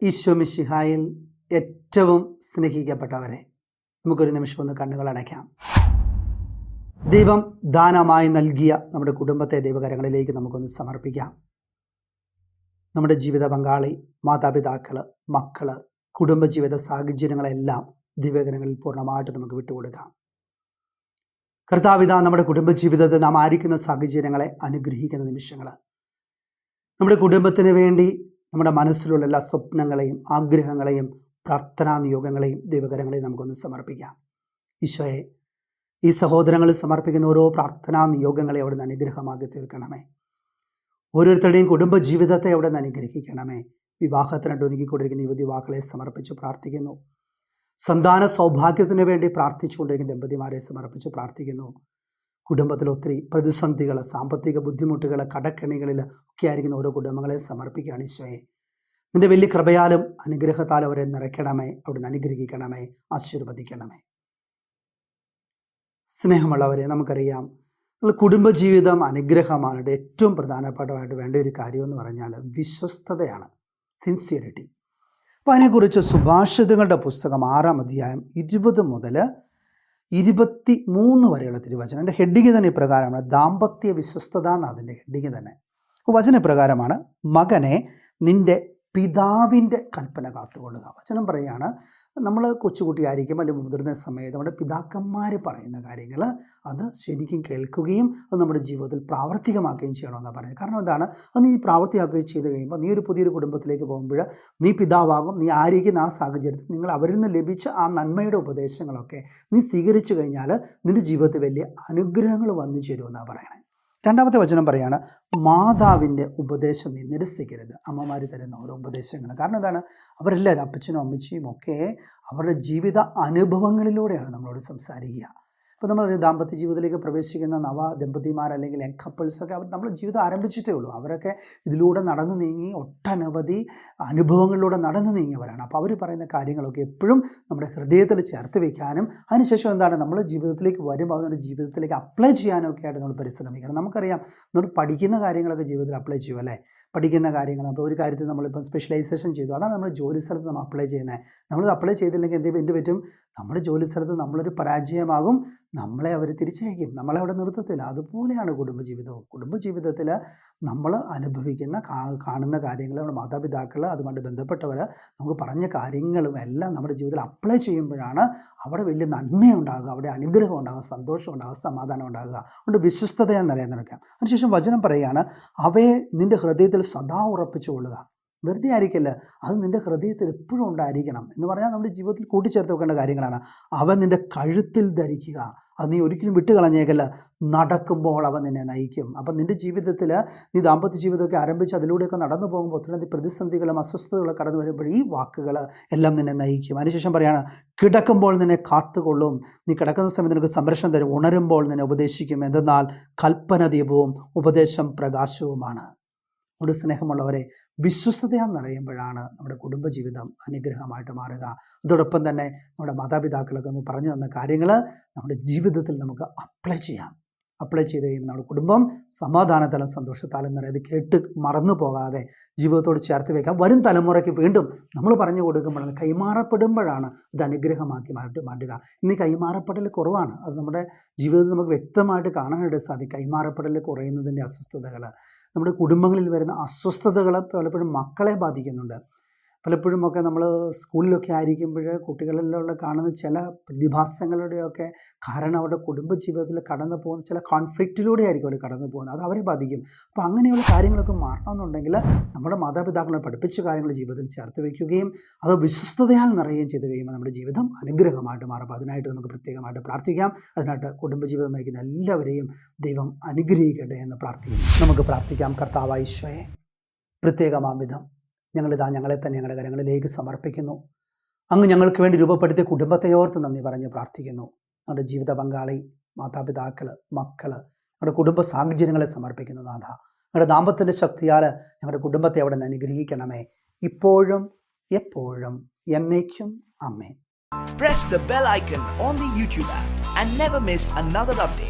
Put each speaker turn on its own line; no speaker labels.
ഈശോ മിശിഹായിൽ ഏറ്റവും സ്നേഹിക്കപ്പെട്ടവരെ, നമുക്കൊരു നിമിഷം ഒന്ന് കണ്ണുകൾ അടയ്ക്കാം. ദൈവം ദാനമായി നൽകിയ നമ്മുടെ കുടുംബത്തെ ദൈവകരങ്ങളിലേക്ക് നമുക്കൊന്ന് സമർപ്പിക്കാം. നമ്മുടെ ജീവിത പങ്കാളി, മാതാപിതാക്കൾ, മക്കൾ, കുടുംബജീവിത സാഹചര്യങ്ങളെല്ലാം ദൈവകരങ്ങളിൽ പൂർണ്ണമായിട്ട് നമുക്ക് വിട്ടുകൊടുക്കാം. കർത്താവിത നമ്മുടെ കുടുംബജീവിതത്തിൽ നാം ആയിരിക്കുന്ന സാഹചര്യങ്ങളെ അനുഗ്രഹിക്കുന്ന നിമിഷങ്ങൾ, നമ്മുടെ കുടുംബത്തിന് വേണ്ടി നമ്മുടെ മനസ്സിലുള്ള എല്ലാ സ്വപ്നങ്ങളെയും ആഗ്രഹങ്ങളെയും പ്രാർത്ഥനാ നിയോഗങ്ങളെയും ദൈവകരങ്ങളെയും നമുക്കൊന്ന് സമർപ്പിക്കാം. ഈശോയെ, ഈ സഹോദരങ്ങളിൽ സമർപ്പിക്കുന്ന ഓരോ പ്രാർത്ഥനാ നിയോഗങ്ങളെ അവിടെ നിന്ന് അനുഗ്രഹമാക്കി തീർക്കണമേ. ഓരോരുത്തരുടെയും കുടുംബജീവിതത്തെ അവിടെ നിന്ന് അനുഗ്രഹിക്കണമേ. വിവാഹത്തിനായിട്ട് ഒരുങ്ങിക്കൊണ്ടിരിക്കുന്ന യുവതിവാക്കളെ സമർപ്പിച്ച് പ്രാർത്ഥിക്കുന്നു. സന്താന സൗഭാഗ്യത്തിന് വേണ്ടി പ്രാർത്ഥിച്ചുകൊണ്ടിരിക്കുന്ന ദമ്പതിമാരെ സമർപ്പിച്ച് പ്രാർത്ഥിക്കുന്നു. കുടുംബത്തിൽ ഒത്തിരി പ്രതിസന്ധികൾ, സാമ്പത്തിക ബുദ്ധിമുട്ടുകൾ, കടക്കെണികളിൽ ഒക്കെ ആയിരിക്കുന്ന ഓരോ കുടുംബങ്ങളെ സമർപ്പിക്കുകയാണ്. ഈശോയെ, നിന്റെ വലിയ കൃപയാലും അനുഗ്രഹത്താലും അവരെ നിറയ്ക്കണമേ, അവിടുന്ന് അനുഗ്രഹിക്കണമേ, ആശീർവദിക്കണമേ. സ്നേഹമുള്ളവരെ, നമുക്കറിയാം കുടുംബജീവിതം അനുഗ്രഹമാണ്. ഏറ്റവും പ്രധാനപ്പെട്ടതായിട്ട് വേണ്ട ഒരു കാര്യമെന്ന് പറഞ്ഞാൽ വിശ്വസ്തതയാണ്, സിൻസിയറിറ്റി. അപ്പോൾ അതിനെക്കുറിച്ച് സുഭാഷിതങ്ങളുടെ പുസ്തകം 6-ാം അധ്യായം 20 മുതൽ 23 വരെയുള്ള തിരുവചനം. എൻ്റെ ഹെഡിങ് തന്നെ ഇപ്രകാരമാണ്, ദാമ്പത്യ വിശ്വസ്തത എന്നാണ് അതിൻ്റെ ഹെഡിങ് തന്നെ. വചന പ്രകാരമാണ്, മകനെ നിൻ്റെ പിതാവിൻ്റെ കൽപ്പന കാത്തുകൊള്ളുക. വചനം പറയുകയാണ്, നമ്മൾ കൊച്ചുകുട്ടിയായിരിക്കും അല്ലെങ്കിൽ മുതിർന്ന സമയത്ത് നമ്മുടെ പിതാക്കന്മാർ പറയുന്ന കാര്യങ്ങൾ അത് ശരിക്കും കേൾക്കുകയും അത് നമ്മുടെ ജീവിതത്തിൽ പ്രാവർത്തികമാക്കുകയും ചെയ്യണമെന്നാണ് പറയുന്നത്. കാരണം എന്താണ്, അത് നീ പ്രാവർത്തികമാക്കുകയും ചെയ്ത് കഴിയുമ്പോൾ നീ ഒരു പുതിയൊരു കുടുംബത്തിലേക്ക് പോകുമ്പോൾ നീ പിതാവാകും. നീ ആയിരിക്കുന്ന ആ സാഹചര്യത്തിൽ നിങ്ങൾ അവരിൽ നിന്ന് ലഭിച്ച ആ നന്മയുടെ ഉപദേശങ്ങളൊക്കെ നീ സ്വീകരിച്ചു കഴിഞ്ഞാൽ നിൻ്റെ ജീവിതത്തിൽ വലിയ അനുഗ്രഹങ്ങൾ വന്നു ചേരുമെന്നാണ് പറയണേ. രണ്ടാമത്തെ വചനം പറയാണ്, മാതാവിൻ്റെ ഉപദേശം നീ നിരസിക്കരുത്. അമ്മമാർ തരുന്ന ഓരോ ഉപദേശങ്ങൾ. കാരണം എന്താണ്, അവരെല്ലാവരും അപ്പച്ചനും അമ്മച്ചിയും ഒക്കെ അവരുടെ ജീവിത അനുഭവങ്ങളിലൂടെയാണ് നമ്മളോട് സംസാരിക്കുക. ഇപ്പോൾ നമ്മൾ ദാമ്പത്യ ജീവിതത്തിലേക്ക് പ്രവേശിക്കുന്ന നവ ദമ്പതിമാർ അല്ലെങ്കിൽ യങ് കപ്പിൾസൊക്കെ അവർ നമ്മൾ ജീവിതം ആരംഭിച്ചിട്ടേ ഉള്ളൂ. അവരൊക്കെ ഇതിലൂടെ നടന്നു നീങ്ങി ഒട്ടനവധി അനുഭവങ്ങളിലൂടെ നടന്നു നീങ്ങിയവരാണ്. അപ്പോൾ അവർ പറയുന്ന കാര്യങ്ങളൊക്കെ എപ്പോഴും നമ്മുടെ ഹൃദയത്തിൽ ചേർത്ത് വയ്ക്കാനും അതിനുശേഷം എന്താണ് നമ്മൾ ജീവിതത്തിലേക്ക് വരുമ്പോൾ അത് നമ്മുടെ ജീവിതത്തിലേക്ക് അപ്ലൈ ചെയ്യാനൊക്കെ ആയിട്ട് നമ്മൾ പരിശ്രമിക്കണം. നമുക്കറിയാം, നമ്മൾ പഠിക്കുന്ന കാര്യങ്ങളൊക്കെ ജീവിതത്തിൽ അപ്ലൈ ചെയ്യും അല്ലേ. പഠിക്കുന്ന കാര്യങ്ങൾ, അപ്പോൾ ഒരു കാര്യത്തിൽ നമ്മളിപ്പം സ്പെഷ്യലൈസേഷൻ ചെയ്തു, അതാണ് നമ്മൾ ജോലി സ്ഥലത്ത് നമ്മൾ അപ്ലൈ ചെയ്യുന്നത്. നമ്മളത് അപ്ലൈ ചെയ്തില്ലെങ്കിൽ എന്ത് പറ്റും, നമ്മുടെ ജോലി സ്ഥലത്ത് നമ്മളൊരു പരാജയമാകും, നമ്മളെ അവർ തിരിച്ചയക്കും, നമ്മളെ അവിടെ നിർത്തത്തില്ല. അതുപോലെയാണ് കുടുംബജീവിതവും. കുടുംബജീവിതത്തിൽ നമ്മൾ അനുഭവിക്കുന്ന കാണുന്ന കാര്യങ്ങൾ, നമ്മുടെ മാതാപിതാക്കൾ, അതുകൊണ്ട് ബന്ധപ്പെട്ടവർ നമുക്ക് പറഞ്ഞ കാര്യങ്ങളും എല്ലാം നമ്മുടെ ജീവിതത്തിൽ അപ്ലൈ ചെയ്യുമ്പോഴാണ് അവിടെ വലിയ നന്മയുണ്ടാകുക, അവിടെ അനുഗ്രഹം ഉണ്ടാകുക, സന്തോഷം ഉണ്ടാകുക, സമാധാനം ഉണ്ടാകുക. അതുകൊണ്ട് വിശ്വസ്തതയെ നിലനിർത്താം. അതിനുശേഷം വചനം പറയുകയാണ്, അവയെ നിൻ്റെ ഹൃദയത്തിൽ സദാ ഉറപ്പിച്ചു കൊള്ളുക. വെറുതെ ആയിരിക്കില്ല, അത് നിൻ്റെ ഹൃദയത്തിൽ എപ്പോഴും ഉണ്ടായിരിക്കണം എന്ന് പറഞ്ഞാൽ നമ്മുടെ ജീവിതത്തിൽ കൂട്ടിച്ചേർത്ത് വെക്കേണ്ട കാര്യങ്ങളാണ്. അവൻ നിൻ്റെ കഴുത്തിൽ ധരിക്കുക, അത് നീ ഒരിക്കലും വിട്ടുകളഞ്ഞേക്കല്ല. നടക്കുമ്പോൾ അവൻ നിന്നെ നയിക്കും. അപ്പം നിൻ്റെ ജീവിതത്തിൽ നീ ദാമ്പത്യ ജീവിതമൊക്കെ ആരംഭിച്ച് അതിലൂടെയൊക്കെ നടന്നു പോകുമ്പോൾ ഒത്തിരി പ്രതിസന്ധികളും അസ്വസ്ഥതകളും കടന്നു വരുമ്പോൾ ഈ വാക്കുകൾ എല്ലാം നിന്നെ നയിക്കും. അതിനുശേഷം പറയാണ്, കിടക്കുമ്പോൾ നിന്നെ കാത്തുകൊള്ളും, നീ കിടക്കുന്ന സമയത്ത് നിനക്ക് സംരക്ഷണം തരും, ഉണരുമ്പോൾ നിന്നെ ഉപദേശിക്കും. എന്തെന്നാൽ കൽപ്പന ദീപവും ഉപദേശം പ്രകാശവുമാണ്. നമ്മുടെ സ്നേഹമുള്ളവരെ, വിശ്വസ്തതയാന്ന് അറിയുമ്പോഴാണ് നമ്മുടെ കുടുംബജീവിതം അനുഗ്രഹമായിട്ട് മാറുക. അതോടൊപ്പം തന്നെ നമ്മുടെ മാതാപിതാക്കളൊക്കെ നമുക്ക് പറഞ്ഞു തന്ന കാര്യങ്ങൾ നമ്മുടെ ജീവിതത്തിൽ നമുക്ക് അപ്ലൈ ചെയ്ത് കഴിയുമ്പോൾ നമ്മുടെ കുടുംബം സമാധാനത്താലും സന്തോഷത്താലും നിറയെ ഇത് കേട്ട് മറന്നു പോകാതെ ജീവിതത്തോട് ചേർത്ത് വയ്ക്കാം. വരും തലമുറയ്ക്ക് വീണ്ടും നമ്മൾ പറഞ്ഞു കൊടുക്കുമ്പോഴാണ്, കൈമാറപ്പെടുമ്പോഴാണ് ഇത് അനുഗ്രഹമാക്കി മാറ്റുക. ഇന്ന് കൈമാറപ്പെടൽ കുറവാണ്. അത് നമ്മുടെ ജീവിതത്തിൽ നമുക്ക് വ്യക്തമായിട്ട് കാണാനായിട്ട് സാധിക്കും. കൈമാറപ്പെടൽ കുറയുന്നതിൻ്റെ അസ്വസ്ഥതകൾ, നമ്മുടെ കുടുംബങ്ങളിൽ വരുന്ന അസ്വസ്ഥതകൾ പലപ്പോഴും മക്കളെ ബാധിക്കുന്നുണ്ട്. പലപ്പോഴുമൊക്കെ നമ്മൾ സ്കൂളിലൊക്കെ ആയിരിക്കുമ്പോൾ കുട്ടികളിലുള്ള കാണുന്ന ചില പ്രതിഭാസങ്ങളുടെയൊക്കെ കാരണം അവരുടെ കുടുംബജീവിതത്തിൽ കടന്നു പോകുന്ന ചില കോൺഫ്ലിക്റ്റിലൂടെ ആയിരിക്കും അവർ കടന്നു പോകുന്നത്. അത് അവരെ ബാധിക്കും. അപ്പോൾ അങ്ങനെയുള്ള കാര്യങ്ങളൊക്കെ മാറണമെന്നുണ്ടെങ്കിൽ നമ്മുടെ മാതാപിതാക്കളെ പഠിപ്പിച്ച കാര്യങ്ങൾ ജീവിതത്തിൽ ചേർത്ത് വയ്ക്കുകയും അത് വിശ്വസ്തതയാൽ നിറയുകയും ചെയ്ത് കഴിയുമ്പോൾ നമ്മുടെ ജീവിതം അനുഗ്രഹമായിട്ട് മാറും. അതിനായിട്ട് നമുക്ക് പ്രത്യേകമായിട്ട് പ്രാർത്ഥിക്കാം. അതിനായിട്ട് കുടുംബജീവിതം നയിക്കുന്ന എല്ലാവരെയും ദൈവം അനുഗ്രഹിക്കട്ടെ എന്ന് പ്രാർത്ഥിക്കും. നമുക്ക് പ്രാർത്ഥിക്കാം. കർത്താവായ ഈശോയെ, പ്രത്യേകമാം വിധം ഞങ്ങളെ തന്നെ ഞങ്ങളുടെ കരങ്ങളിലേക്ക് സമർപ്പിക്കുന്നു. അങ്ങ് ഞങ്ങൾക്ക് വേണ്ടി രൂപപ്പെടുത്തിയ കുടുംബത്തെ ഓർത്ത് നന്ദി പറഞ്ഞ് പ്രാർത്ഥിക്കുന്നു. ഞങ്ങളുടെ ജീവിത പങ്കാളി, മാതാപിതാക്കൾ, മക്കൾ, ഞങ്ങളുടെ കുടുംബ സാഹചര്യങ്ങളെ സമർപ്പിക്കുന്നു. നാഥ, ഞങ്ങളുടെ ദാമ്പത്യത്തിൻ്റെ ശക്തിയാൽ ഞങ്ങളുടെ കുടുംബത്തെ അവിടെ നിന്ന് അനുഗ്രഹിക്കണമേ, ഇപ്പോഴും എപ്പോഴും എന്നേക്കും. ആമേൻ.
Press the bell icon on the YouTube app and never miss another update.